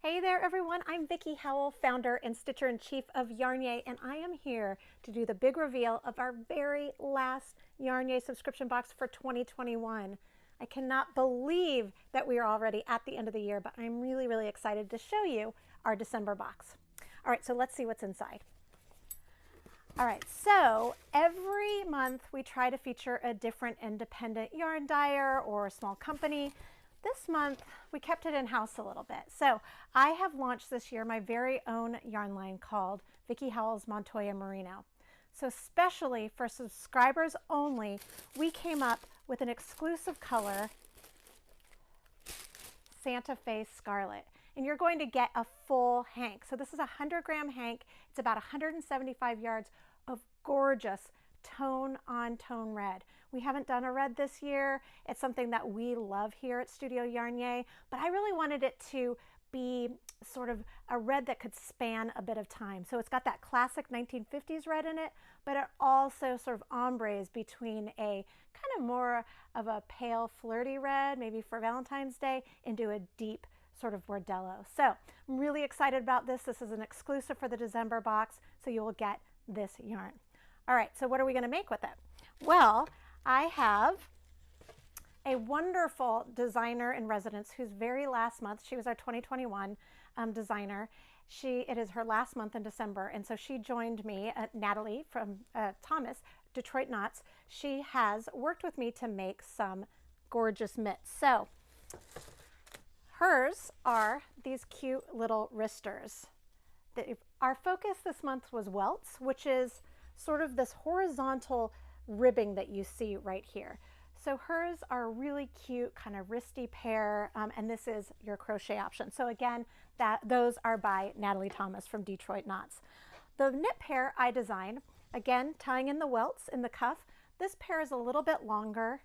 Hey there everyone, I'm Vicki Howell, founder and stitcher-in-chief of YarnYAY, and I am here to do the big reveal of our very last YarnYAY subscription box for 2021. I cannot believe that we are already at the end of the year, but I'm really excited to show you our December box. All right, so let's see what's inside. All right, so every month we try to feature a different independent yarn dyer or a small company. This month, we kept it in-house a little bit. So I have launched this year my very own yarn line called Vicki Howell's Montoya Merino. So especially for subscribers only, we came up with an exclusive color, Santa Fe Scarlet. And you're going to get a full hank. So this is a 100-gram hank. It's about 175 yards of gorgeous tone-on-tone red. We haven't done a red this year. It's something that we love here at Studio YarnYAY, but I really wanted it to be sort of a red that could span a bit of time. So it's got that classic 1950s red in it, but it also sort of ombres between a kind of more of a pale flirty red, maybe for Valentine's Day, into a deep sort of bordello. So I'm really excited about this. This is an exclusive for the December box, so you will get this yarn. All right, so what are we going to make with it? Well, I have a wonderful designer in residence whose very last month, she was our 2021 designer. It is her last month in December, and so she joined me, Natalie from Thomas, Detroit Knots. She has worked with me to make some gorgeous mitts. So hers are these cute little wristers. Our focus this month was welts, which is sort of this horizontal ribbing that you see right here. So hers are a really cute kind of wristy pair, and this is your crochet option. So again, those are by Natalie Thomas from Detroit Knots. The knit pair I designed, again, tying in the welts in the cuff. This pair is a little bit longer,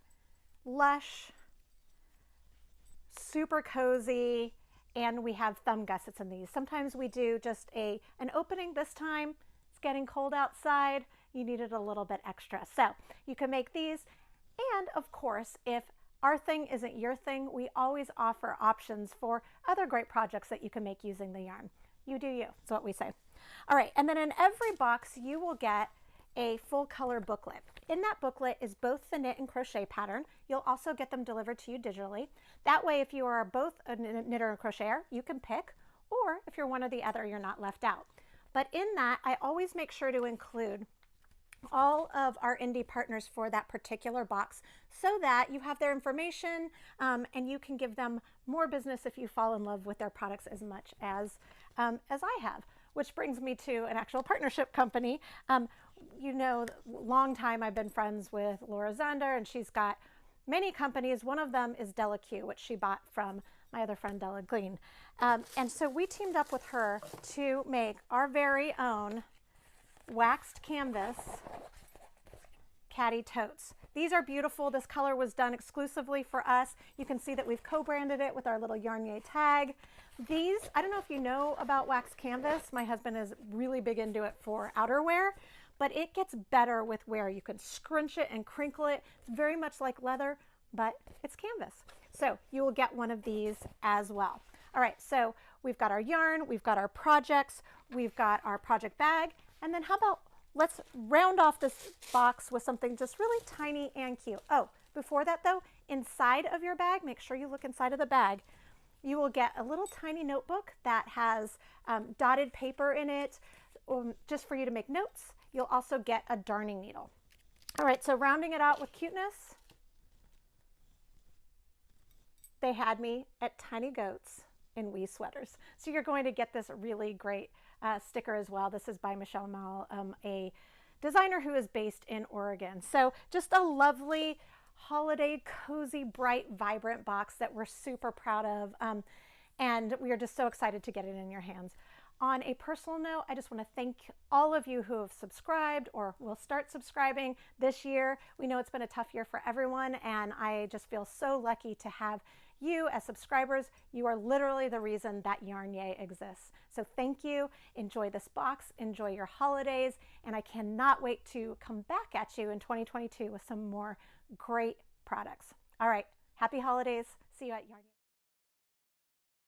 lush, super cozy, and we have thumb gussets in these. Sometimes we do just an opening. This time it's getting cold outside, you needed a little bit extra. So you can make these, and of course, if our thing isn't your thing, we always offer options for other great projects that you can make using the yarn. You do you, that's what we say. All right, and then in every box you will get a full color booklet. In that booklet is both the knit and crochet pattern. You'll also get them delivered to you digitally. That way, if you are both a knitter and crocheter, you can pick, or if you're one or the other, you're not left out. But in that, I always make sure to include all of our indie partners for that particular box so that you have their information and you can give them more business if you fall in love with their products as much as I have. Which brings me to an actual partnership company. You know, long time I've been friends with Laura Zander, and she's got many companies. One of them is Della Q, which she bought from my other friend Della Glean. And so we teamed up with her to make our very own waxed canvas caddy totes. These are beautiful. This color was done exclusively for us. You can see that we've co-branded it with our little YarnYAY tag. These, I don't know if you know about waxed canvas. My husband is really big into it for outerwear, but it gets better with wear. You can scrunch it and crinkle it. It's very much like leather, but it's canvas. So you will get one of these as well. All right, so we've got our yarn, we've got our projects, we've got our project bag, and then how about let's round off this box with something just really tiny and cute. Oh, before that though, inside of your bag, make sure you look inside of the bag. You will get a little tiny notebook that has dotted paper in it, just for you to make notes. You'll also get a darning needle. All right, so rounding it out with cuteness, they had me at Tiny Goats in wee sweaters. So you're going to get this really great sticker as well. This is by Michelle Mall, a designer who is based in Oregon. So just a lovely holiday, cozy, bright, vibrant box that we're super proud of. And we are just so excited to get it in your hands. On a personal note, I just want to thank all of you who have subscribed or will start subscribing this year. We know it's been a tough year for everyone, and I just feel so lucky to have you as subscribers. You are literally the reason that YarnYAY exists. So thank you. Enjoy this box. Enjoy your holidays. And I cannot wait to come back at you in 2022 with some more great products. All right. Happy holidays. See you at YarnYAY.